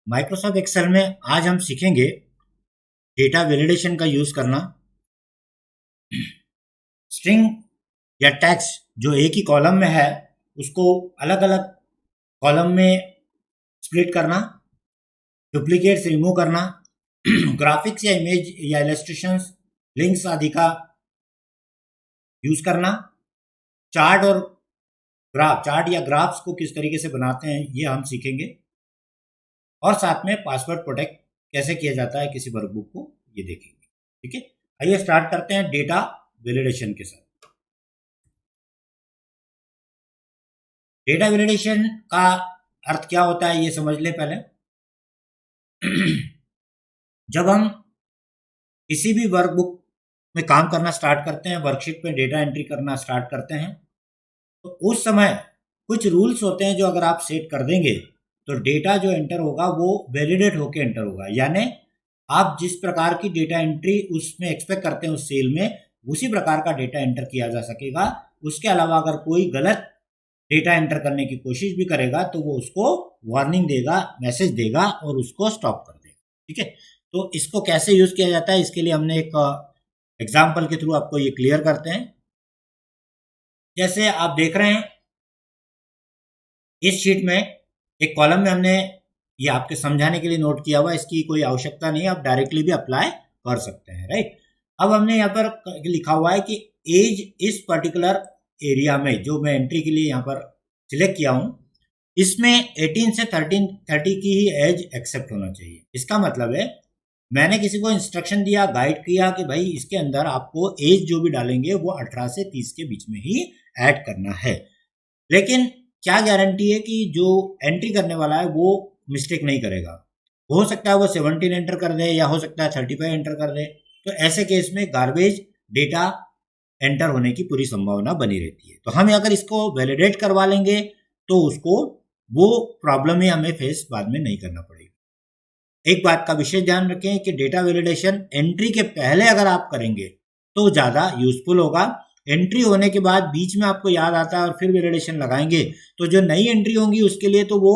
Microsoft Excel में आज हम सीखेंगे डेटा वैलिडेशन का यूज करना। स्ट्रिंग या टेक्स्ट जो एक ही कॉलम में है उसको अलग अलग कॉलम में स्प्लिट करना, डुप्लीकेट्स रिमूव करना, ग्राफिक्स या इमेज या इलस्ट्रेशंस, लिंक्स आदि का यूज करना, चार्ट या ग्राफ्स को किस तरीके से बनाते हैं ये हम सीखेंगे, और साथ में पासवर्ड प्रोटेक्ट कैसे किया जाता है किसी वर्कबुक को ये देखेंगे। ठीक है, आइए स्टार्ट करते हैं डेटा वैलिडेशन के साथ। डेटा वैलिडेशन का अर्थ क्या होता है ये समझ लें पहले। जब हम किसी भी वर्कबुक में काम करना स्टार्ट करते हैं, वर्कशीट में डेटा एंट्री करना स्टार्ट करते हैं, तो उस समय कुछ रूल्स होते हैं जो अगर आप सेट कर देंगे तो डेटा जो एंटर होगा वो वैलिडेट होकर एंटर होगा। यानी आप जिस प्रकार की डेटा एंट्री उसमें एक्सपेक्ट करते हैं उस सेल में, उसी प्रकार का डेटा एंटर किया जा सकेगा। उसके अलावा अगर कोई गलत डेटा एंटर करने की कोशिश भी करेगा तो वो उसको वार्निंग देगा, मैसेज देगा और उसको स्टॉप कर देगा। ठीक है, तो इसको कैसे यूज किया जाता है इसके लिए हमने एक एग्जाम्पल के थ्रू आपको ये क्लियर करते हैं। जैसे आप देख रहे हैं इस शीट में एक कॉलम में हमने ये आपके समझाने के लिए नोट किया हुआ, इसकी कोई आवश्यकता नहीं है, आप डायरेक्टली भी अप्लाई कर सकते हैं। राइट, अब हमने यहाँ पर लिखा हुआ है कि एज इस पर्टिकुलर एरिया में जो मैं एंट्री के लिए यहाँ पर सिलेक्ट किया हूँ इसमें 18 से 30 की ही एज एक्सेप्ट होना चाहिए। इसका मतलब है मैंने किसी को इंस्ट्रक्शन दिया, गाइड किया कि भाई इसके अंदर आपको एज जो भी डालेंगे वो 18 से 30 के बीच में ही ऐड करना है। लेकिन क्या गारंटी है कि जो एंट्री करने वाला है वो मिस्टेक नहीं करेगा? हो सकता है वो 17 एंटर कर दे या हो सकता है 35 एंटर कर दे। तो ऐसे केस में गार्बेज डेटा एंटर होने की पूरी संभावना बनी रहती है। तो हम अगर इसको वैलिडेट करवा लेंगे तो उसको वो प्रॉब्लम ही हमें फेस बाद में नहीं करना पड़ेगा। एक बात का विशेष ध्यान रखें कि डेटा वैलिडेशन एंट्री के पहले अगर आप करेंगे तो ज़्यादा यूजफुल होगा। एंट्री होने के बाद बीच में आपको याद आता है और फिर वैलिडेशन लगाएंगे तो जो नई एंट्री होंगी उसके लिए तो वो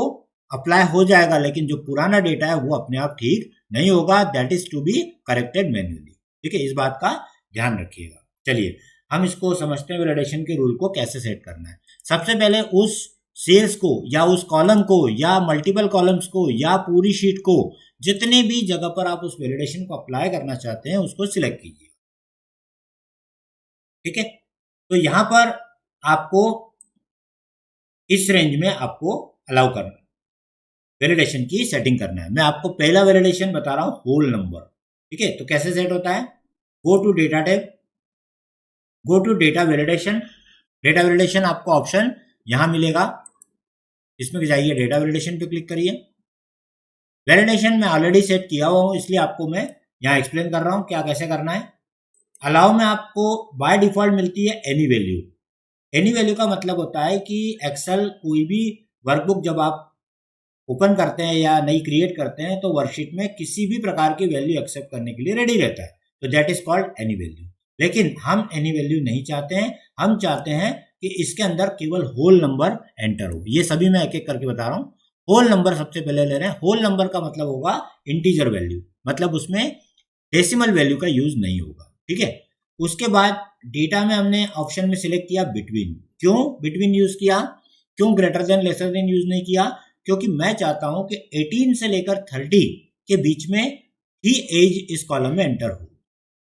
अप्लाई हो जाएगा, लेकिन जो पुराना डेटा है वो अपने आप ठीक नहीं होगा। That is to be corrected manually. ठीक है, इस बात का ध्यान रखिएगा। चलिए हम इसको समझते हैं वैलिडेशन के रूल को कैसे सेट करना है। सबसे पहले उस सेल्स को या उस कॉलम को या मल्टीपल कॉलम्स को या पूरी शीट को, जितने भी जगह पर आप उस वैलिडेशन को अप्लाई करना चाहते हैं उसको सिलेक्ट कीजिए। ठीक है, तो यहां पर आपको इस रेंज में आपको अलाउ करना है, वैलिडेशन की सेटिंग करना है। मैं आपको पहला वैलिडेशन बता रहा हूं, होल नंबर। ठीक है, तो कैसे सेट होता है? Go to data tab, go to data validation. Data validation आपको ऑप्शन यहां मिलेगा, इसमें जाइए डेटा वैलिडेशन पे क्लिक करिए। वैलिडेशन मैं ऑलरेडी सेट किया हुआ हूं इसलिए आपको मैं यहां एक्सप्लेन कर रहा हूं क्या कैसे करना है। अलाउ में आपको बाय डिफॉल्ट मिलती है एनी वैल्यू। एनी वैल्यू का मतलब होता है कि एक्सेल कोई भी वर्कबुक जब आप ओपन करते हैं या नई क्रिएट करते हैं तो वर्कशीट में किसी भी प्रकार की वैल्यू एक्सेप्ट करने के लिए रेडी रहता है, तो that is called any value. लेकिन हम एनी वैल्यू नहीं चाहते हैं, हम चाहते हैं कि इसके अंदर केवल होल नंबर एंटर हो। ये सभी मैं एक एक करके बता रहा हूँ। होल नंबर सबसे पहले ले रहे हैं। होल नंबर का मतलब होगा इंटीजर वैल्यू, मतलब उसमें डेसिमल वैल्यू का यूज नहीं होगा। ठीक है, उसके बाद डेटा में हमने ऑप्शन में सिलेक्ट किया बिटवीन। क्यों बिटवीन यूज किया? क्यों greater than lesser than use नहीं किया? क्योंकि मैं चाहता हूं कि 18 से लेकर 30 के बीच में ही एज इस कॉलम में एंटर हो,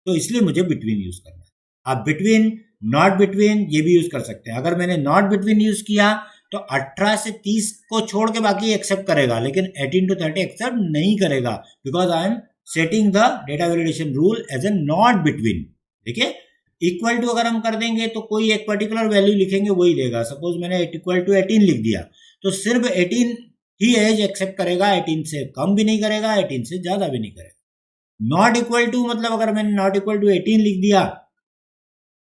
तो इसलिए मुझे बिटवीन यूज करना है। आप बिटवीन, नॉट बिटवीन ये भी यूज कर सकते हैं। अगर मैंने नॉट बिटवीन यूज किया तो 18 से 30 को छोड़ के बाकी एक्सेप्ट करेगा, लेकिन 18 to 30 एक्सेप्ट नहीं करेगा, because I am setting the data validation rule as a not between. देखिए, इक्वल टू अगर हम कर देंगे तो कोई एक पर्टिकुलर वैल्यू लिखेंगे वही देगा। सपोज मैंने इक्वल टू 18 लिख दिया तो सिर्फ 18 ही एज एक्सेप्ट करेगा, 18 से कम भी नहीं करेगा, 18 से ज्यादा भी नहीं करेगा। नॉट इक्वल टू मतलब अगर मैंने नॉट इक्वल टू 18 लिख दिया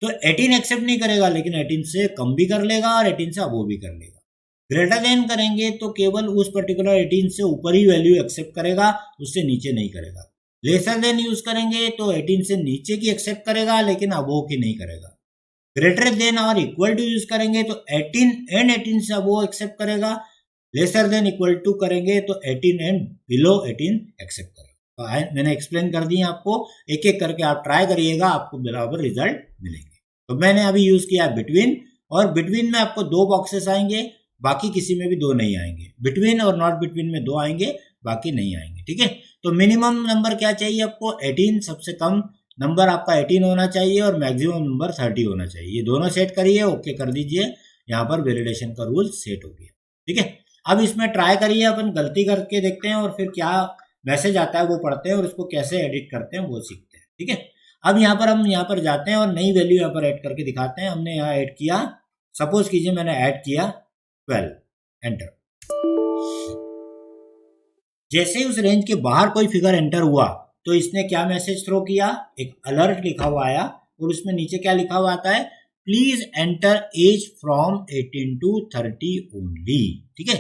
तो 18 एक्सेप्ट नहीं करेगा, लेकिन 18 से कम भी कर लेगा और 18 से अबोव भी कर लेगा। ग्रेटर देन करेंगे तो केवल उस पर्टिकुलर 18 से ऊपर ही वैल्यू एक्सेप्ट करेगा, उससे नीचे नहीं करेगा। लेसर देन यूज करेंगे तो 18 से नीचे की एक्सेप्ट करेगा लेकिन अबोव की नहीं करेगा। ग्रेटर देन और इक्वल टू यूज करेंगे तो 18 एंड 18 से अबोव एक्सेप्ट करेगा, लेसर देन इक्वल टू करेंगे तो 18 एंड बिलो 18 एक्सेप्ट करेंगे। तो मैंने एक्सप्लेन कर दिया आपको, एक एक करके आप ट्राई करिएगा, आपको बराबर रिजल्ट मिलेंगे। तो मैंने अभी यूज किया बिटवीन, और बिटवीन में आपको 2 बॉक्सेस आएंगे, बाकी किसी में भी 2 नहीं आएंगे। बिटवीन और नॉट बिटवीन में 2 आएंगे, बाकी नहीं आएंगे। ठीक है, तो मिनिमम नंबर क्या चाहिए आपको? 18, सबसे कम नंबर आपका 18 होना चाहिए और मैक्सिमम नंबर 30 होना चाहिए। ये दोनों सेट करिए, ओके कर दीजिए, यहाँ पर वैलिडेशन का रूल सेट हो गया। ठीक है, अब इसमें ट्राई करिए, अपन गलती करके देखते हैं और फिर क्या मैसेज आता है वो पढ़ते हैं और उसको कैसे एडिट करते हैं वो सीखते हैं। ठीक है, अब यहाँ पर हम यहाँ पर जाते हैं और नई वैल्यू यहाँ पर ऐड करके दिखाते हैं। हमने यहाँ ऐड किया, सपोज कीजिए मैंने ऐड किया 12, एंटर। जैसे ही उस रेंज के बाहर कोई फिगर एंटर हुआ तो इसने क्या मैसेज थ्रो किया? एक अलर्ट लिखा हुआ आया और उसमें नीचे क्या लिखा हुआ आता है? Please enter age from 18 to 30 only. ठीक है,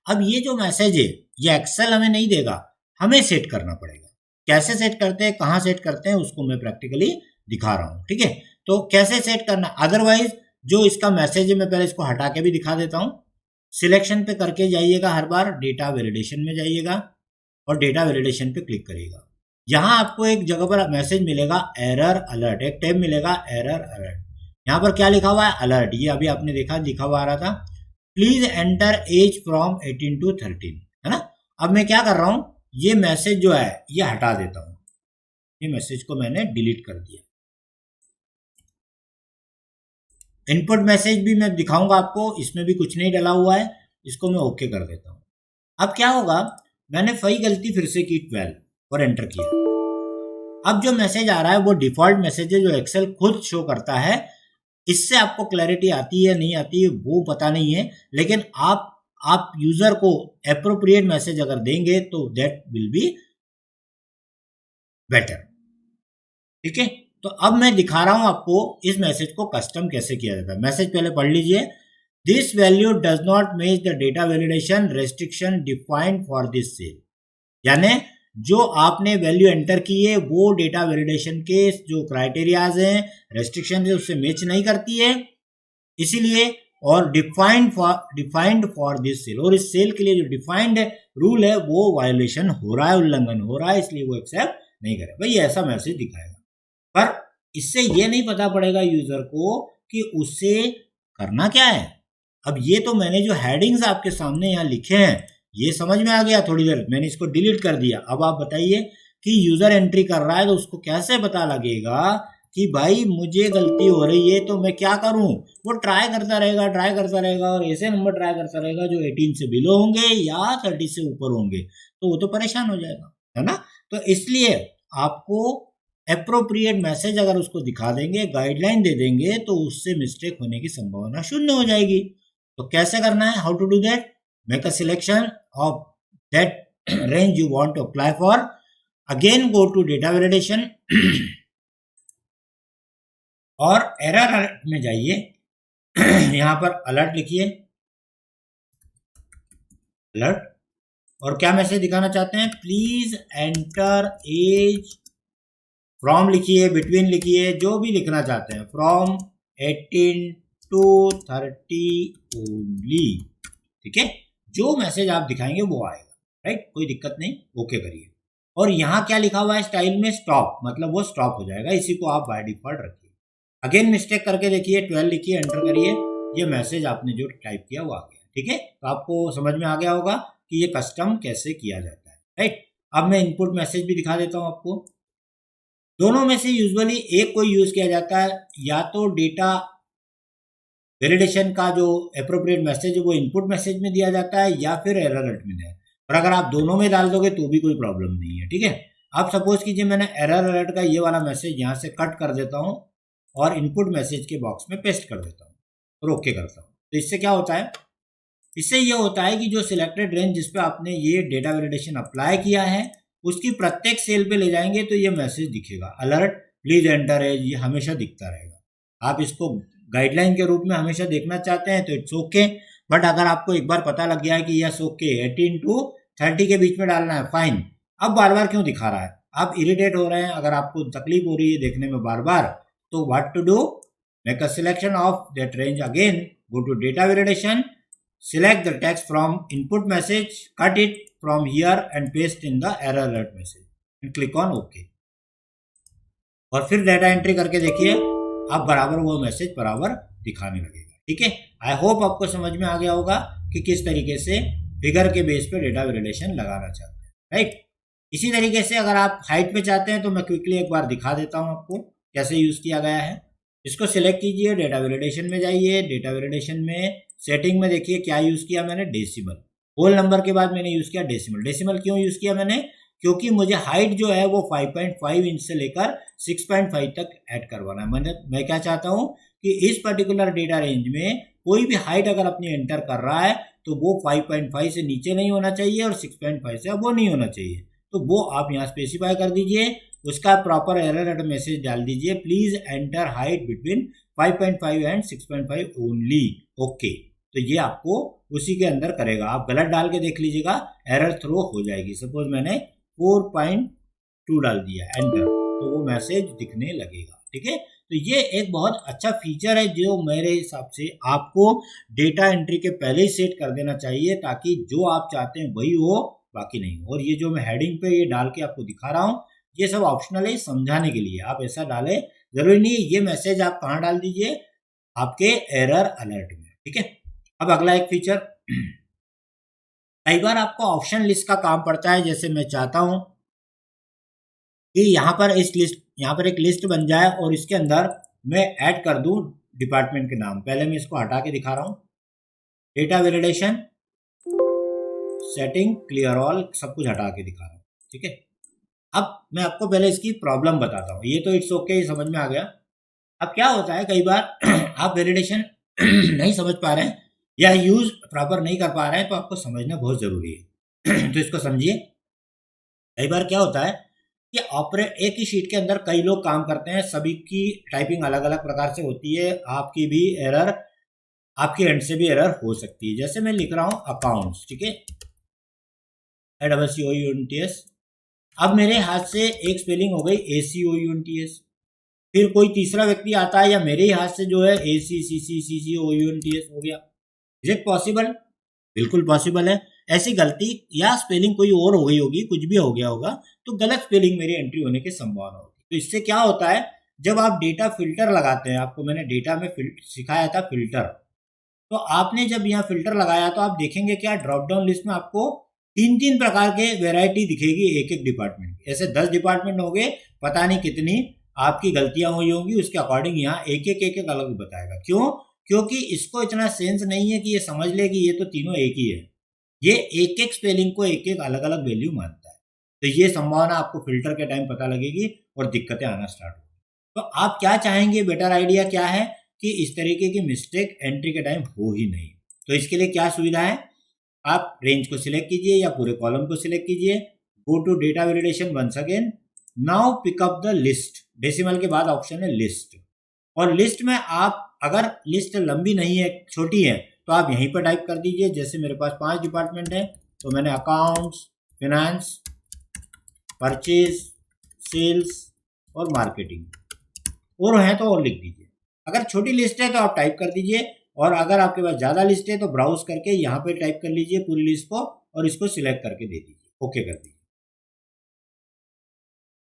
अब ये जो मैसेज है ये एक्सेल हमें नहीं देगा, हमें सेट करना पड़ेगा। कैसे सेट करते हैं, कहाँ सेट करते हैं, उसको मैं प्रैक्टिकली दिखा रहा हूँ। ठीक है, तो कैसे सेट करना, अदरवाइज जो इसका मैसेज है मैं पहले इसको हटा के भी दिखा देता हूँ। सिलेक्शन पे करके जाइएगा, हर बार डेटा वैलिडेशन में जाइएगा और डेटा वैलिडेशन पे क्लिक करिएगा। यहाँ आपको एक जगह पर मैसेज मिलेगा एरर अलर्ट, एक टैब मिलेगा एरर अलर्ट। यहाँ पर क्या लिखा हुआ है? अलर्ट। ये अभी आपने देखा, लिखा हुआ आ रहा था please enter age from 18 to 13, है ना। अब मैं क्या कर रहा हूँ, ये मैसेज जो है ये हटा देता हूँ, ये मैसेज को मैंने डिलीट कर दिया। इनपुट मैसेज भी मैं दिखाऊंगा आपको, इसमें भी कुछ नहीं डला हुआ है, इसको मैं ओके कर देता हूँ। अब क्या होगा, मैंने वही गलती फिर से की 12 और एंटर किया। अब जो मैसेज आ रहा है वो डिफॉल्ट मैसेज है जो एक्सेल खुद शो करता है। इससे आपको क्लैरिटी आती है नहीं आती है वो पता नहीं है, लेकिन आप यूजर को एप्रोप्रिएट मैसेज अगर देंगे तो दैट विल बी बेटर। ठीक है, तो अब मैं दिखा रहा हूं आपको इस मैसेज को कस्टम कैसे किया जाता है। मैसेज पहले पढ़ लीजिए। This value does not match the data validation restriction defined for this cell, यानी जो आपने वैल्यू एंटर की है वो डेटा वैलिडेशन के जो क्राइटेरियाज हैं, रेस्ट्रिक्शन है, उससे मैच नहीं करती है, इसीलिए, और डिफाइंड फॉर दिस सेल, और इस सेल के लिए जो डिफाइंड रूल है वो वायोलेशन हो रहा है, उल्लंघन हो रहा है, इसलिए वो एक्सेप्ट नहीं करेगा। भाई ऐसा मैसेज दिखाएगा, पर इससे ये नहीं पता पड़ेगा यूजर को कि उसे करना क्या है। अब ये तो मैंने जो हेडिंग्स आपके सामने यहाँ लिखे हैं ये समझ में आ गया, थोड़ी देर मैंने इसको डिलीट कर दिया। अब आप बताइए कि यूजर एंट्री कर रहा है तो उसको कैसे पता लगेगा कि भाई मुझे गलती हो रही है तो मैं क्या करूं। वो ट्राई करता रहेगा और ऐसे नंबर ट्राई करता रहेगा जो 18 से बिलो होंगे या 30 से ऊपर होंगे, तो वो तो परेशान हो जाएगा, है ना। तो इसलिए आपको एप्रोप्रिएट मैसेज अगर उसको दिखा देंगे, गाइडलाइन दे देंगे, तो उससे मिस्टेक होने की संभावना शून्य हो जाएगी। तो कैसे करना है, how to do that? Make a selection of that range you want to apply for, again go to data validation और एरर अलर्ट में जाइए। यहां पर अलर्ट लिखिए, अलर्ट, और क्या मैसेज दिखाना चाहते हैं? प्लीज एंटर एज फ्रॉम लिखिए, बिटवीन लिखिए, जो भी लिखना चाहते हैं, फ्रॉम 18 to 30 ओनली। ठीक है, जो मैसेज आप दिखाएंगे वो आएगा, राइट, कोई दिक्कत नहीं, ओके करिए। और यहाँ क्या लिखा हुआ है स्टाइल में? स्टॉप, मतलब वो स्टॉप हो जाएगा, इसी को आप बाय डिफॉल्ट रखिए। अगेन मिस्टेक करके देखिए, 12 लिखिए, एंटर करिए, ये मैसेज आपने जो टाइप किया वो आ गया। ठीक है, तो आपको समझ में आ गया होगा कि ये कस्टम कैसे किया जाता है, राइट। अब मैं इनपुट मैसेज भी दिखा देता हूँ आपको। दोनों में से यूजुअली एक कोई यूज किया जाता है, या तो डेटा वैलिडेशन का जो एप्रोप्रिएट मैसेज है वो इनपुट मैसेज में दिया जाता है या फिर एरर अलर्ट में दिया है। और अगर आप दोनों में डाल दोगे तो भी कोई प्रॉब्लम नहीं है। ठीक है, आप सपोज कीजिए मैंने एरर अलर्ट का ये वाला मैसेज यहाँ से कट कर देता हूँ और इनपुट मैसेज के बॉक्स में पेस्ट कर देता हूँ और ओके करता हूँ। तो इससे क्या होता है, इससे ये होता है कि जो सिलेक्टेड रेंज जिस पे आपने ये डेटा वैलिडेशन अप्लाई किया है उसकी प्रत्येक सेल पे ले जाएंगे तो ये मैसेज दिखेगा, अलर्ट प्लीज एंटर एज, ये हमेशा दिखता रहेगा। आप इसको गाइडलाइन के रूप में हमेशा देखना चाहते हैं तो इट्स ओके, बट अगर आपको एक बार पता लग गया है कि यस ओके 18 to 30 के बीच में डालना है, फाइन। अब बार बार क्यों दिखा रहा है, आप इरिटेट हो रहे हैं, अगर आपको तकलीफ हो रही है देखने में बार बार, तो what to do, make a selection of that range, again go to data validation select the text from input message, cut it from here and paste in the error alert message and click on OK। और फिर data entry करके देखिए, आप बराबर वो message बराबर दिखाने लगेगा। ठीक है, आई होप आपको समझ में आ गया होगा कि किस तरीके से फिगर के बेस पे डेटा वैलिडेशन लगाना चाहते हैं, राइट। इसी तरीके से अगर आप हाइट पे चाहते हैं तो मैं क्विकली एक बार दिखा देता हूं आपको कैसे यूज किया गया है। इसको सिलेक्ट कीजिए, डेटा वैलिडेशन में जाइए, डेटा वैलिडेशन में सेटिंग में देखिए क्या यूज किया मैंने, डेसिमल। होल नंबर के बाद मैंने यूज किया डेसिमल। डेसिमल क्यों यूज किया मैंने, क्योंकि मुझे हाइट जो है वो 5.5 इंच से लेकर 6.5 तक ऐड करवाना है। मैं क्या चाहता हूं कि इस पर्टिकुलर डेटा रेंज में कोई भी हाइट अगर अपनी एंटर कर रहा है तो वो 5.5 से नीचे नहीं होना चाहिए और 6.5 से अब वो नहीं होना चाहिए। तो वो आप यहाँ स्पेसिफाई कर दीजिए, उसका प्रॉपर एरर मैसेज डाल दीजिए, please enter height between 5.5 and 6.5 only. Okay, तो ये आपको उसी के अंदर करेगा। आप गलत डाल के देख लीजिएगा, एरर थ्रो हो जाएगी। सपोज मैंने 4.2 डाल दिया, एंटर, तो वो मैसेज दिखने लगेगा। ठीक है, तो ये एक बहुत अच्छा फीचर है जो मेरे हिसाब से आपको डेटा एंट्री के पहले ही सेट कर देना चाहिए, ताकि जो आप चाहते हैं वही हो, बाकी नहीं हो। और ये जो मैं हेडिंग पे ये डाल के आपको दिखा रहा हूँ, ये सब ऑप्शनल है, समझाने के लिए। आप ऐसा डालें, जरूरी नहीं है। ये मैसेज आप कहाँ डाल दीजिए, आपके एरर अलर्ट में। ठीक है, अब अगला एक फीचर, कई बार आपको ऑप्शन लिस्ट का काम पड़ता है। जैसे मैं चाहता हूं कि यहाँ पर एक लिस्ट बन जाए और इसके अंदर मैं ऐड कर दूं डिपार्टमेंट के नाम। पहले मैं इसको हटा के दिखा रहा हूं, data validation, setting, clear all, सब कुछ हटा के दिखा रहा हूं। ठीक है, अब मैं आपको पहले इसकी प्रॉब्लम बताता हूँ। ये तो इट्स ओके, समझ में आ गया। अब क्या होता है, कई बार आप वैलिडेशन नहीं समझ पा रहे हैं या यूज प्रॉपर नहीं कर पा रहे हैं, तो आपको समझना बहुत जरूरी है। तो इसको समझिए। कई बार क्या होता है कि एक ही शीट के अंदर कई लोग काम करते हैं, सभी की टाइपिंग अलग अलग प्रकार से होती है। आपकी भी एरर, आपकी एंड से भी एरर हो सकती है। जैसे मैं लिख रहा हूं अकाउंट्स, ठीक है, ACCOUNTS। अब मेरे हाथ से एक स्पेलिंग हो गई ACOUNTS, फिर कोई तीसरा व्यक्ति आता है या मेरे ही हाथ से जो है ACCCCOUNTS हो गया। Is it possible? बिल्कुल पॉसिबल है। ऐसी गलती या स्पेलिंग कोई और हो गई होगी, कुछ भी हो गया होगा, तो गलत स्पेलिंग मेरी एंट्री होने की संभावना होगी। तो इससे क्या होता है, जब आप डेटा फिल्टर लगाते हैं, आपको मैंने डेटा में सिखाया था फिल्टर, तो आपने जब यहाँ फिल्टर लगाया तो आप देखेंगे क्या, ड्रॉप डाउन लिस्ट में आपको 3 प्रकार के वेराइटी दिखेगी एक एक डिपार्टमेंट की। ऐसे 10 डिपार्टमेंट हो गए, पता नहीं कितनी आपकी गलतियां हुई होंगी, उसके अकॉर्डिंग यहाँ एक एक अलग बताएगा। क्यों? क्योंकि इसको इतना सेंस नहीं है कि ये समझ ले कि ये तो तीनों एक ही है। ये एक एक स्पेलिंग को एक एक अलग अलग वैल्यू मानता है। तो ये संभावना आपको फिल्टर के टाइम पता लगेगी और दिक्कतें आना स्टार्ट होगी। तो आप क्या चाहेंगे, बेटर आइडिया क्या है कि इस तरीके की मिस्टेक एंट्री के टाइम हो ही नहीं। तो इसके लिए क्या सुविधा है, आप रेंज को सिलेक्ट कीजिए या पूरे कॉलम को सिलेक्ट कीजिए, go to data validation once again, now pick up the list. Decimal के बाद ऑप्शन है लिस्ट, और लिस्ट में आप अगर लिस्ट लंबी नहीं है, छोटी है, तो आप यहीं पर टाइप कर दीजिए। जैसे मेरे पास 5 डिपार्टमेंट है, तो मैंने अकाउंट्स, फिनेंस, परचेज, सेल्स और मार्केटिंग, और है तो और लिख दीजिए। अगर छोटी लिस्ट है तो आप टाइप कर दीजिए, और अगर आपके पास ज़्यादा लिस्ट है तो ब्राउज करके यहाँ पे टाइप कर लीजिए पूरी लिस्ट को और इसको सिलेक्ट करके दे दीजिए, ओके कर दीजिए।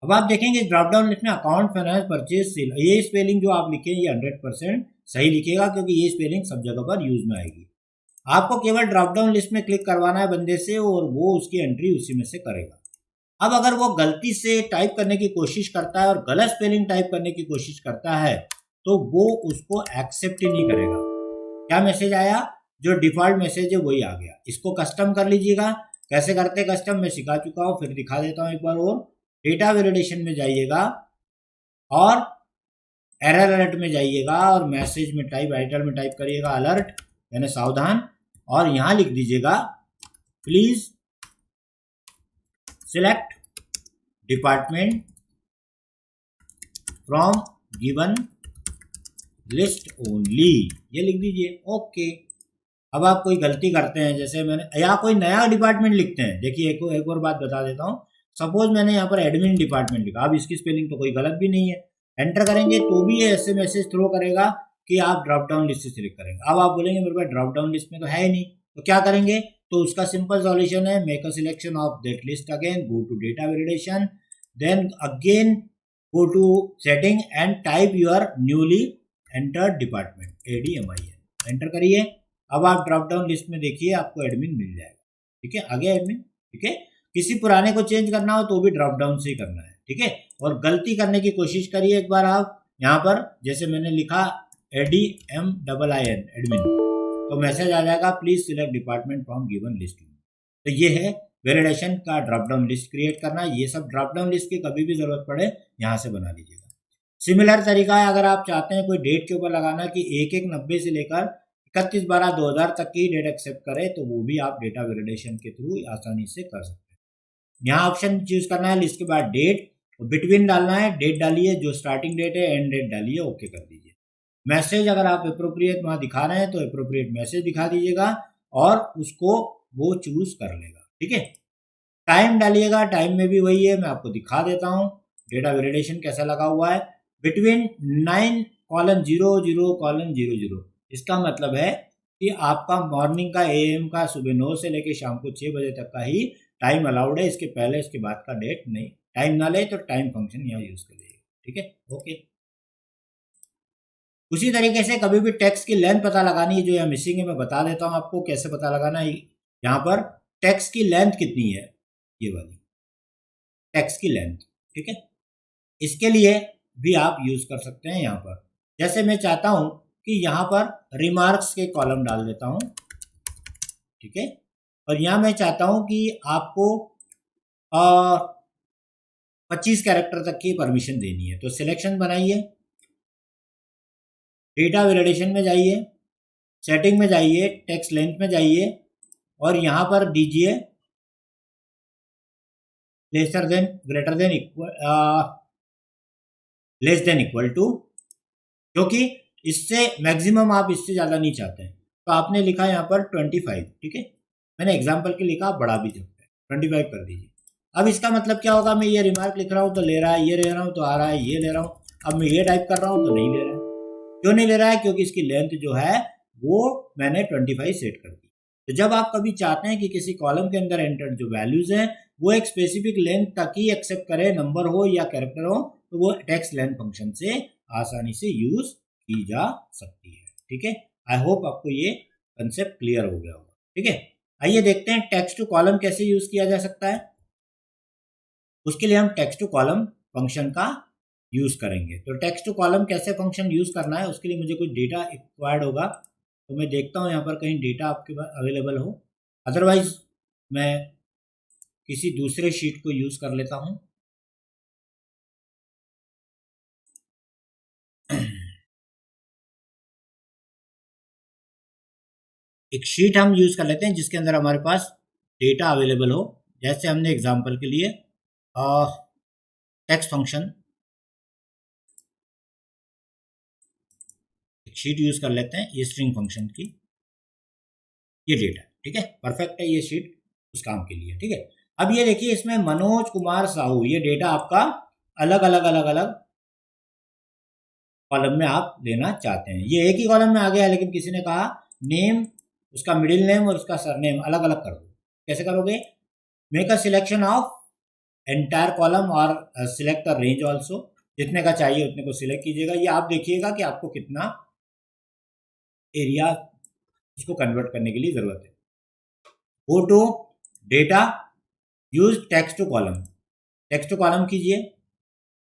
अब आप देखेंगे ड्रॉप डाउन लिस्ट में अकाउंट, फाइनेंस, परचेज, सेल, ये स्पेलिंग जो आप लिखे ये 100% सही लिखेगा, क्योंकि ये स्पेलिंग सब जगह पर यूज में आएगी। आपको केवल ड्रॉप डाउन लिस्ट में क्लिक करवाना है बंदे से और वो उसकी एंट्री उसी में से करेगा। अब अगर वो गलती से टाइप करने की कोशिश करता है और गलत स्पेलिंग टाइप करने की कोशिश करता है, तो वो उसको एक्सेप्ट ही नहीं करेगा। क्या मैसेज आया, जो डिफॉल्ट मैसेज है वही आ गया। इसको कस्टम कर लीजिएगा। कैसे करते कस्टम मैं सिखा चुका हूँ, फिर दिखा देता हूँ एक बार और। डेटा वैलिडेशन में जाइएगा और एरर अलर्ट में जाइएगा और मैसेज में टाइटल में टाइप करिएगा अलर्ट, यानी सावधान, और यहां लिख दीजिएगा please select department from given list only, ये लिख दीजिए, ओके। अब आप कोई गलती करते हैं, जैसे मैंने, या कोई नया डिपार्टमेंट लिखते हैं, देखिए एक और बात बता देता हूँ। सपोज मैंने यहाँ पर एडमिन डिपार्टमेंट लिखा, अब इसकी स्पेलिंग तो कोई गलत भी नहीं है, एंटर करेंगे तो भी ये ऐसे मैसेज थ्रो करेगा कि आप ड्रॉप डाउन लिस्ट से सिलेक्ट करेंगे। अब आप बोलेंगे मेरे पास ड्रॉप डाउन लिस्ट में तो है ही नहीं, तो क्या करेंगे, तो उसका सिंपल सॉल्यूशन है make a selection of that list again, go to data validation, then again go to setting and type your newly enter department ADMIN, enter करिए। अब आप ड्रॉप डाउन लिस्ट में देखिए आपको एडमिन मिल जाएगा। ठीक है, आ गया एडमिन। ठीक है, किसी पुराने को चेंज करना हो तो भी ड्रॉप डाउन से ही करना है। ठीक है, और गलती करने की कोशिश करिए एक बार आप यहाँ पर, जैसे मैंने लिखा ADMIN एडमिन, तो मैसेज आ जाएगा please select department from given list. तो ये है वैलिडेशन का ड्रॉप डाउन लिस्ट क्रिएट करना। ये सब ड्रॉप डाउन लिस्ट की कभी भी जरूरत पड़े यहाँ से बना लीजिएगा। सिमिलर तरीका है अगर आप चाहते हैं कोई डेट के ऊपर लगाना कि 1190 से लेकर 31/12/2000 तक की डेट एक्सेप्ट करे, तो वो भी आप डेटा वैलिडेशन के थ्रू आसानी से कर सकते हैं। यहाँ ऑप्शन चूज करना है, लिस्ट के बाद डेट, बिटवीन डालना है, डेट डालिए जो स्टार्टिंग डेट है, एंड डेट डालिए, ओके कर दीजिए। मैसेज अगर आप अप्रोप्रिएट वहाँ दिखा रहे हैं तो अप्रोप्रिएट मैसेज दिखा दीजिएगा और उसको वो चूज कर लेगा। ठीक है, टाइम डालिएगा, टाइम में भी वही है, मैं आपको दिखा देता हूँ डेटा वैलिडेशन कैसा लगा हुआ है। बिटवीन 9:00:00, इसका मतलब है कि आपका मॉर्निंग का AM का सुबह 9 से लेकर शाम को 6 बजे तक का ही टाइम अलाउड है, इसके पहले इसके बाद का डेट नहीं। टाइम ना ले तो टाइम फंक्शन यहाँ यूज कर लीजिए। ठीक है, ओके। उसी तरीके से कभी भी टेक्स्ट की लेंथ पता लगानी है, जो यहाँ मिसिंग है, मैं बता देता हूँ आपको कैसे पता लगाना है। यहाँ पर टेक्स्ट की लेंथ कितनी है, ये वाली टेक्स्ट की लेंथ। ठीक है, इसके लिए भी आप यूज कर सकते हैं। यहाँ पर जैसे मैं चाहता हूं कि यहाँ पर रिमार्क्स के कॉलम डाल देता हूं। ठीक है, और यहाँ मैं चाहता हूं कि आपको 25 कैरेक्टर तक की परमिशन देनी है, तो सिलेक्शन बनाइए, डेटा वैलिडेशन में जाइए, सेटिंग में जाइए, टेक्स्ट लेंथ में जाइए और यहाँ पर दीजिए lesser than, greater than, equal, less than equal to, क्योंकि इससे मैक्सिमम आप इससे ज़्यादा नहीं चाहते हैं। तो आपने लिखा यहाँ पर 25। ठीक है, मैंने एग्जाम्पल के लिखा, बढ़ा भी सकते हैं, 25 कर दीजिए। अब इसका मतलब क्या होगा, मैं ये रिमार्क लिख रहा हूँ तो ले रहा है, ये ले रहा हूँ तो आ रहा है, ये ले रहा हूँ, अब मैं ये टाइप कर रहा हूँ तो नहीं ले रहा है। क्यों नहीं ले रहा है, क्योंकि इसकी लेंथ जो है वो मैंने 25 सेट कर दी। तो जब आप कभी चाहते हैं कि किसी कॉलम के अंदर एंटर जो वैल्यूज हैं वो एक स्पेसिफिक लेंथ तक ही एक्सेप्ट करे, नंबर हो या कैरेक्टर हो, तो वो टेक्स्ट लेंथ फंक्शन से आसानी से यूज की जा सकती है। ठीक है, आई होप आपको ये कंसेप्ट क्लियर हो गया होगा। ठीक है, आइए देखते हैं टेक्स्ट टू कॉलम कैसे यूज किया जा सकता है। उसके लिए हम टेक्स्ट टू कॉलम फंक्शन का यूज करेंगे। तो टेक्स्ट टू कॉलम कैसे फंक्शन यूज करना है, उसके लिए मुझे कुछ डेटा रिक्वायर्ड होगा, तो मैं देखता हूँ यहाँ पर कहीं डेटा आपके पास अवेलेबल हो, अदरवाइज मैं किसी दूसरे शीट को यूज कर लेता हूँ। एक शीट हम यूज कर लेते हैं जिसके अंदर हमारे पास डेटा अवेलेबल हो, जैसे हमने एग्जांपल के लिए टेक्स्ट फंक्शन एक शीट यूज कर लेते हैं, ये स्ट्रिंग फंक्शन की, ये डेटा। ठीक है, परफेक्ट है ये शीट उस काम के लिए। ठीक है, अब ये देखिए इसमें मनोज कुमार साहू, ये डेटा आपका अलग अलग अलग अलग कॉलम में आप देना चाहते हैं। ये एक ही कॉलम में आ गया है, लेकिन किसी ने कहा नेम, उसका मिडिल नेम और उसका सरनेम अलग अलग कर दो। कैसे करोगे, make a selection of entire column और सिलेक्ट द रेंज ऑल्सो, जितने का चाहिए उतने को सिलेक्ट कीजिएगा। ये आप देखिएगा कि आपको कितना एरिया इसको कन्वर्ट करने के लिए जरूरत है। Go to data, use text to column, text to column कीजिए,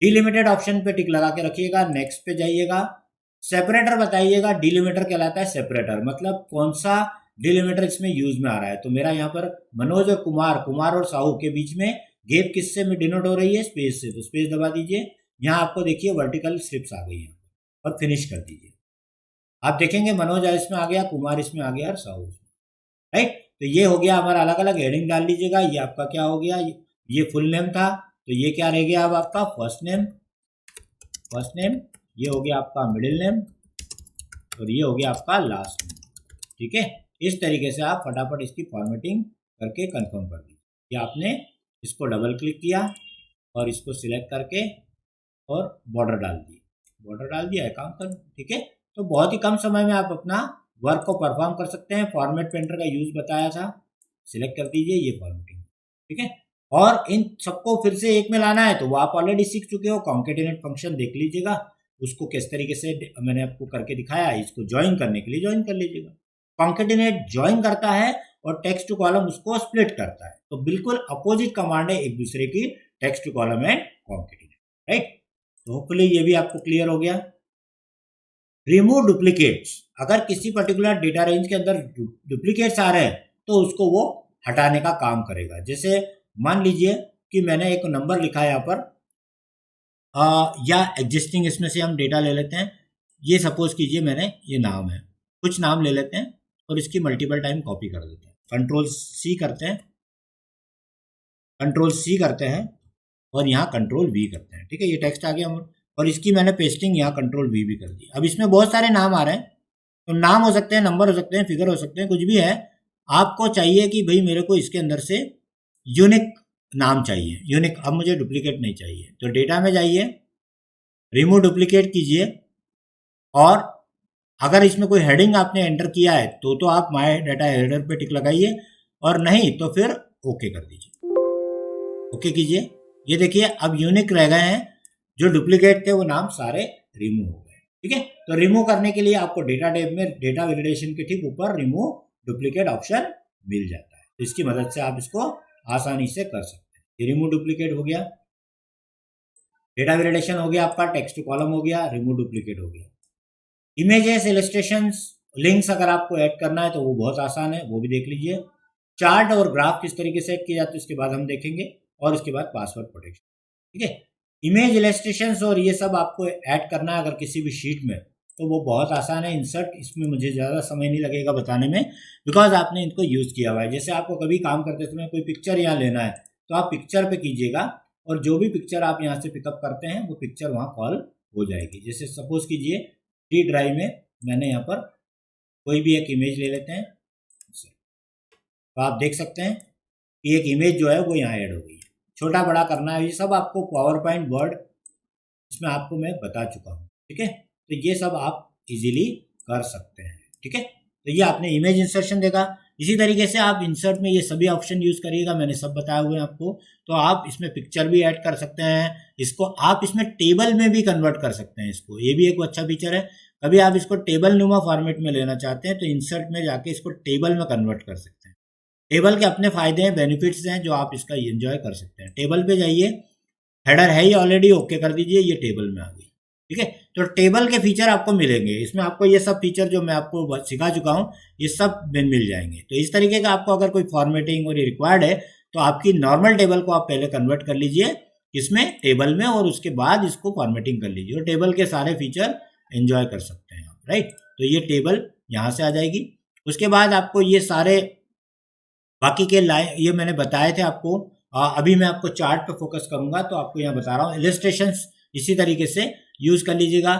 डिलिमिटेड ऑप्शन पे टिक लगा के रखिएगा, नेक्स्ट पे जाइएगा, सेपरेटर बताइएगा, डिलिमिटर कहलाता है सेपरेटर, मतलब कौन सा डिलिमिटर इसमें यूज में आ रहा है। तो मेरा यहाँ पर मनोज और कुमार, कुमार और साहू के बीच में गैप किससे में डिनोट हो रही है, स्पेस से, तो स्पेस दबा दीजिए। यहाँ आपको देखिए वर्टिकल स्ट्रिप्स आ गई हैं और फिनिश कर दीजिए। आप देखेंगे मनोज इसमें आ गया, कुमार इसमें आ गया और साहू इसमें, राइट। तो ये हो गया हमारा, अलग अलग हेडिंग डाल लीजिएगा। ये आपका क्या हो गया, ये फुल नेम था, तो ये क्या रह गया अब आपका फर्स्ट नेम, फर्स्ट नेम, ये हो गया आपका मिडिल नेम और ये हो गया आपका लास्ट नेम। ठीक है, इस तरीके से आप फटाफट इसकी फॉर्मेटिंग करके कंफर्म कर दीजिए। ये आपने इसको डबल क्लिक किया और इसको सिलेक्ट करके और बॉर्डर डाल दिया, बॉर्डर डाल दिया है, काम कर। ठीक है, तो बहुत ही कम समय में आप अपना वर्क को परफॉर्म कर सकते हैं। फॉर्मेट पेंटर का यूज बताया था, सिलेक्ट कर दीजिए, ये फॉर्मेटिंग, ठीक है। और इन सबको फिर से एक में लाना है तो वो आप ऑलरेडी सीख चुके हो। कॉन्केटिनेट फंक्शन देख लीजिएगा, उसको किस तरीके से मैंने आपको करके दिखाया, इसको ज्वाइन करने के लिए ज्वाइन कर लीजिएगा। कॉन्केटिनेट ज्वाइन करता है और टेक्स्ट टू कॉलम उसको स्प्लिट करता है, तो बिल्कुल अपोजिट कमांड है एक दूसरे की, text to column and concatenate, right. तो होपफुली ये भी आपको क्लियर हो गया। रिमूव डुप्लीकेट्स, अगर किसी पर्टिकुलर डेटा रेंज के अंदर डुप्लीकेट्स आ रहे हैं तो उसको वो हटाने का काम करेगा। जैसे मान लीजिए कि मैंने एक नंबर लिखा है यहाँ पर, या एग्जिस्टिंग, इसमें से हम डेटा ले लेते हैं। ये सपोज कीजिए मैंने ये नाम है, कुछ नाम ले लेते हैं और इसकी मल्टीपल टाइम कॉपी कर देते हैं। कंट्रोल सी करते हैं, कंट्रोल सी करते हैं और यहाँ कंट्रोल वी करते हैं, ठीक है। ये टेक्स्ट आ गया और इसकी मैंने पेस्टिंग यहाँ कंट्रोल वी भी कर दी। अब इसमें बहुत सारे नाम आ रहे हैं, तो नाम हो सकते हैं, नंबर हो सकते हैं, फिगर हो सकते हैं, कुछ भी है। आपको चाहिए कि भाई मेरे को इसके अंदर से यूनिक नाम चाहिए, यूनिक। अब मुझे डुप्लीकेट नहीं चाहिए, तो डेटा में जाइए, रिमूव डुप्लीकेट कीजिए, और अगर इसमें कोई हेडिंग आपने एंटर किया है तो आप माय डाटा हेडर पे टिक लगाइए, और नहीं तो फिर ओके कर दीजिए, ओके कीजिए। ये देखिए अब यूनिक रह गए हैं, जो डुप्लीकेट थे वो नाम सारे रिमूव हो गए, ठीक है। तो रिमूव करने के लिए आपको डेटा टैब में डेटा वैलिडेशन के ठीक ऊपर रिमूव डुप्लीकेट ऑप्शन मिल जाता है, तो इसकी मदद से आप इसको आसानी से कर सकते हैं। ये रिमूव डुप्लीकेट हो गया, डेटा वैलिडेशन हो गया आपका, टेक्स्ट टू कॉलम हो गया, रिमूव डुप्लीकेट हो गया। इमेजेस, इलस्ट्रेशंस, लिंक्स अगर आपको ऐड करना है तो वो बहुत आसान है, वो भी देख लीजिए। चार्ट और ग्राफ किस तरीके से ऐड किए जाते हैं उसके बाद हम देखेंगे, और उसके बाद पासवर्ड प्रोटेक्शन, ठीक है। इमेज, इलस्ट्रेशंस और ये सब आपको ऐड करना है अगर किसी भी शीट में, तो वो बहुत आसान है। इंसर्ट, इसमें मुझे ज़्यादा समय नहीं लगेगा बताने में, बिकॉज आपने इनको यूज़ किया हुआ है। जैसे आपको कभी काम करते समय कोई पिक्चर यहाँ लेना है तो आप पिक्चर पे कीजिएगा, और जो भी पिक्चर आप यहाँ से पिकअप करते हैं वो पिक्चर वहाँ कॉल हो जाएगी। जैसे सपोज कीजिए डी ड्राइव में मैंने यहाँ पर कोई भी एक इमेज ले लेते हैं, तो आप देख सकते हैं कि एक इमेज जो है वो यहाँ ऐड हो गई है। छोटा बड़ा करना है, ये सब आपको पावर पॉइंट वर्ड इसमें आपको मैं बता चुका हूँ, ठीक है। तो ये सब आप इजीली कर सकते हैं, ठीक है। तो ये आपने इमेज इंसर्शन देखा। इसी तरीके से आप इंसर्ट में ये सभी ऑप्शन यूज़ करिएगा, मैंने सब बताए हुए हैं आपको। तो आप इसमें पिक्चर भी ऐड कर सकते हैं, इसको आप इसमें टेबल में भी कन्वर्ट कर सकते हैं इसको, ये भी एक अच्छा फीचर है। कभी आप इसको टेबल नुमा फॉर्मेट में लेना चाहते हैं तो इंसर्ट में जाके इसको टेबल में कन्वर्ट कर सकते हैं। टेबल के अपने फायदे हैं, बेनिफिट्स हैं, जो आप इसका एंजॉय कर सकते हैं। टेबल पे जाइए, हेडर है ही ऑलरेडी, ओके कर दीजिए, ये टेबल में आ गई, ठीक है। तो टेबल के फीचर आपको मिलेंगे इसमें, आपको ये सब फीचर जो मैं आपको सिखा चुका हूँ ये सब मिल जाएंगे। तो इस तरीके का आपको अगर कोई फॉर्मेटिंग और ये रिक्वायर्ड है तो आपकी नॉर्मल टेबल को आप पहले कन्वर्ट कर लीजिए इसमें टेबल में, और उसके बाद इसको फॉर्मेटिंग कर लीजिए, और टेबल के सारे फीचर एंजॉय कर सकते हैं आप, राइट। तो ये टेबल यहाँ से आ जाएगी। उसके बाद आपको ये सारे बाकी के ये मैंने बताए थे आपको। अभी मैं आपको चार्ट पे फोकस करूंगा, तो आपको यहाँ बता रहा हूँ इलस्ट्रेशंस इसी तरीके से यूज़ कर लीजिएगा।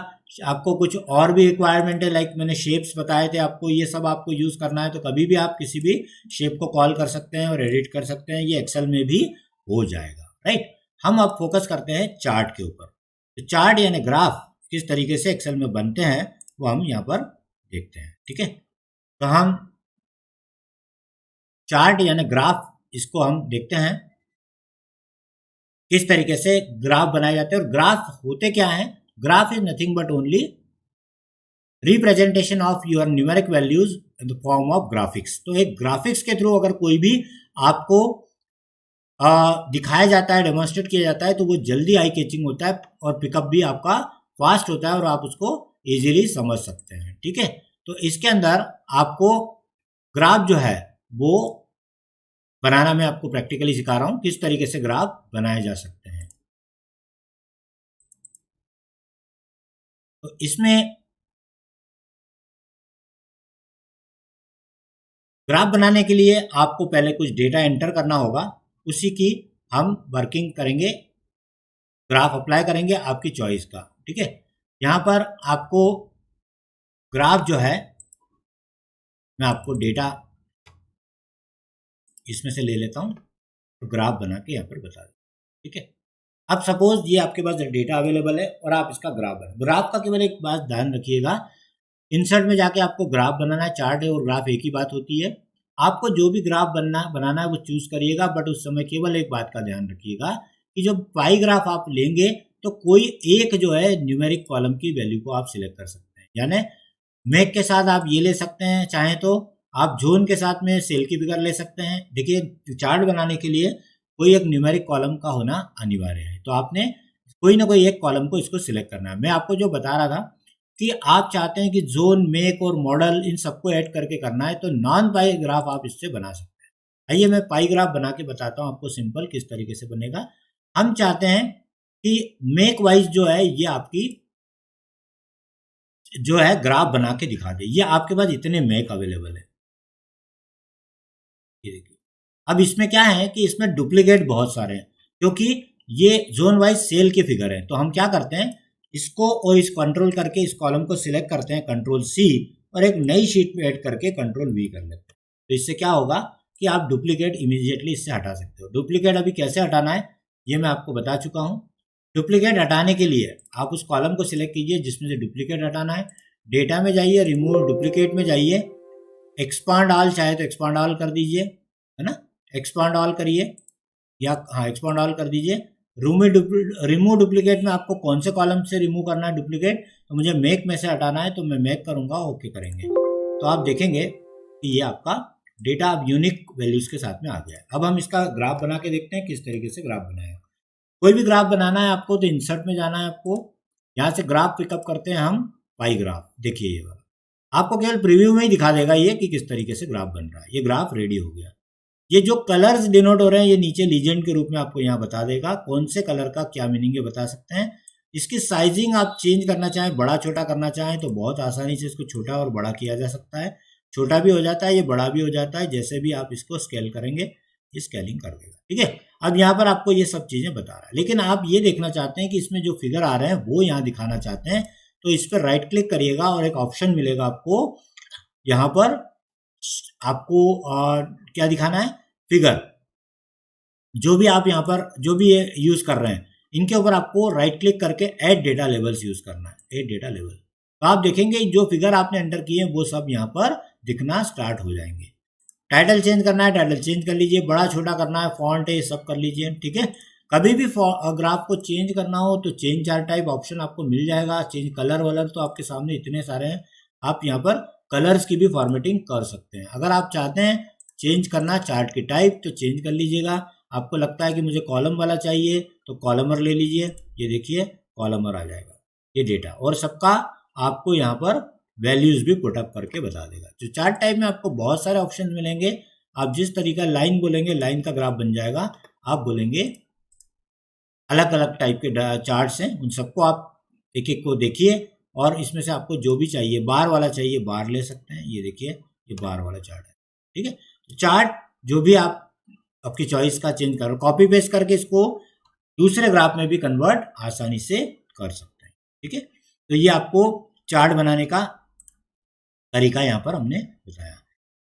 आपको कुछ और भी रिक्वायरमेंट है, लाइक मैंने शेप्स बताए थे आपको, ये सब आपको यूज़ करना है तो कभी भी आप किसी भी शेप को कॉल कर सकते हैं और एडिट कर सकते हैं, ये एक्सेल में भी हो जाएगा, राइट। हम अब फोकस करते हैं चार्ट के ऊपर। तो चार्ट यानी ग्राफ किस तरीके से एक्सेल में बनते हैं वो हम यहाँ पर देखते हैं, ठीक है। तो हम चार्ट यानी ग्राफ, इसको हम देखते हैं किस तरीके से ग्राफ बनाए जाते हैं। और ग्राफ होते क्या हैं? Graph is nothing but only representation of your numeric values in the form of graphics. तो एक ग्राफिक्स के थ्रू अगर कोई भी आपको दिखाया जाता है, डेमोन्स्ट्रेट किया जाता है, तो वो जल्दी आई कैचिंग होता है और पिकअप भी आपका फास्ट होता है और आप उसको इजीली समझ सकते हैं, ठीक है। तो इसके अंदर आपको ग्राफ जो है वो बनाना मैं आपको प्रैक्टिकली सिखा रहा हूं, किस तरीके से ग्राफ बनाए जा सकते हैं। तो इसमें ग्राफ बनाने के लिए आपको पहले कुछ डेटा एंटर करना होगा, उसी की हम वर्किंग करेंगे, ग्राफ अप्लाई करेंगे आपकी चॉइस का, ठीक है। यहाँ पर आपको ग्राफ जो है, मैं आपको डेटा इसमें से ले लेता हूँ तो ग्राफ बना के यहाँ पर बता दूँ, ठीक है। अब सपोज ये आपके पास डेटा अवेलेबल है और आप इसका ग्राफ बना। ग्राफ का केवल एक बात ध्यान रखिएगा इंसर्ट में जाके आपको ग्राफ बनाना है, चार्ट और ग्राफ एक ही बात होती है। आपको जो भी ग्राफ बनाना है वो चूज करिएगा, बट उस समय केवल एक बात का ध्यान रखिएगा कि जो पाई ग्राफ आप लेंगे तो कोई एक जो है न्यूमेरिक कॉलम की वैल्यू को आप सिलेक्ट कर सकते हैं। यानी मैक के साथ आप ये ले सकते हैं, चाहे तो आप जोन के साथ में सेल की फिगर ले सकते हैं। देखिए चार्ट बनाने के लिए कोई एक न्यूमेरिक कॉलम का होना अनिवार्य है, तो आपने कोई ना कोई एक कॉलम को इसको सिलेक्ट करना है। मैं आपको जो बता रहा था कि आप चाहते हैं कि जोन, मेक और मॉडल इन सबको ऐड करके करना है, तो नॉन पाई ग्राफ आप इससे बना सकते हैं। आइए मैं पाई ग्राफ बना के बताता हूँ आपको सिंपल किस तरीके से बनेगा। हम चाहते हैं कि मेक वाइज जो है ये आपकी जो है ग्राफ बना के दिखा दे। ये आपके पास इतने मेक अवेलेबल है, ये देखिए। अब इसमें क्या है कि इसमें डुप्लीकेट बहुत सारे हैं, क्योंकि ये जोन वाइज सेल की फिगर है। तो हम क्या करते हैं, इसको और इस कंट्रोल करके इस कॉलम को सिलेक्ट करते हैं, कंट्रोल सी, और एक नई शीट में ऐड करके कंट्रोल वी कर लेते हैं। तो इससे क्या होगा कि आप डुप्लीकेट इमीडिएटली इससे हटा सकते हो। डुप्लीकेट अभी कैसे हटाना है ये मैं आपको बता चुका हूँ। डुप्लीकेट हटाने के लिए आप उस कॉलम को सिलेक्ट कीजिए जिसमें से डुप्लीकेट हटाना है, डेटा में जाइए, रिमूव डुप्लीकेट में जाइए, एक्सपांड ऑल चाहे तो एक्सपांड ऑल कर दीजिए, है ना, एक्सपांड ऑल करिए, या हाँ एक्सपांड ऑल कर दीजिए। रिमूव डुप्लीकेट में आपको कौन से कॉलम से रिमूव करना है डुप्लीकेट, तो मुझे मेक में से हटाना है, तो मैं मेक करूंगा, ओके करेंगे, तो आप देखेंगे कि ये आपका डेटा अब यूनिक वैल्यूज के साथ में आ गया है। अब हम इसका ग्राफ बना के देखते हैं किस तरीके से ग्राफ बनाएगा। कोई भी ग्राफ बनाना है आपको तो इंसर्ट में जाना है, आपको यहाँ से ग्राफ पिकअप करते हैं हम, पाई ग्राफ। देखिए ये वाला आपको केवल प्रीव्यू में ही दिखा देगा ये कि किस तरीके से ग्राफ बन रहा है। ये ग्राफ रेडी हो गया। ये जो कलर्स डिनोट हो रहे हैं ये नीचे लीजेंड के रूप में आपको यहाँ बता देगा कौन से कलर का क्या मीनिंग है, बता सकते हैं। इसकी साइजिंग आप चेंज करना चाहें, बड़ा छोटा करना चाहें तो बहुत आसानी से इसको छोटा और बड़ा किया जा सकता है। छोटा भी हो जाता है, ये बड़ा भी हो जाता है, जैसे भी आप इसको स्केल करेंगे ये स्केलिंग कर देगा, ठीक है। अब यहाँ पर आपको ये सब चीजें बता रहा है, लेकिन आप ये देखना चाहते हैं कि इसमें जो फिगर आ रहे हैं वो यहाँ दिखाना चाहते हैं, तो इस पर राइट क्लिक करिएगा और एक ऑप्शन मिलेगा आपको यहाँ पर। आपको क्या दिखाना है, फिगर, जो भी आप यहाँ पर जो भी ये यूज कर रहे हैं इनके ऊपर आपको राइट क्लिक करके ऐड डेटा लेवल्स यूज करना है, ऐड डेटा लेवल। तो आप देखेंगे जो फिगर आपने एंटर किए हैं वो सब यहाँ पर दिखना स्टार्ट हो जाएंगे। टाइटल चेंज करना है, टाइटल चेंज कर लीजिए, बड़ा छोटा करना है, फॉन्ट है, ये सब कर लीजिए, ठीक है। कभी भी ग्राफ को चेंज करना हो तो चेंज चार्ट टाइप ऑप्शन आपको मिल जाएगा। चेंज कलर वलर तो आपके सामने इतने सारे हैं, आप यहाँ पर कलर्स की भी फॉर्मेटिंग कर सकते हैं। अगर आप चाहते हैं चेंज करना चार्ट की टाइप तो चेंज कर लीजिएगा। आपको लगता है कि मुझे कॉलम वाला चाहिए तो कॉलमर ले लीजिए, ये देखिए कॉलमर आ जाएगा ये डेटा, और सबका आपको यहाँ पर वैल्यूज भी पुटअप करके बता देगा। जो चार्ट टाइप में आपको बहुत सारे ऑप्शन मिलेंगे, आप जिस तरीका लाइन बोलेंगे लाइन का ग्राफ बन जाएगा। आप बोलेंगे अलग अलग टाइप के चार्ट्स हैं, उन सबको आप एक एक को देखिए, और इसमें से आपको जो भी चाहिए, बार वाला चाहिए बार ले सकते हैं, ये देखिए ये बार वाला चार्ट है, ठीक है। तो चार्ट जो भी आप आपकी चॉइस का चेंज करो, कॉपी पेस्ट करके इसको दूसरे ग्राफ में भी कन्वर्ट आसानी से कर सकते हैं, ठीक है। तो ये आपको चार्ट बनाने का तरीका यहाँ पर हमने बताया।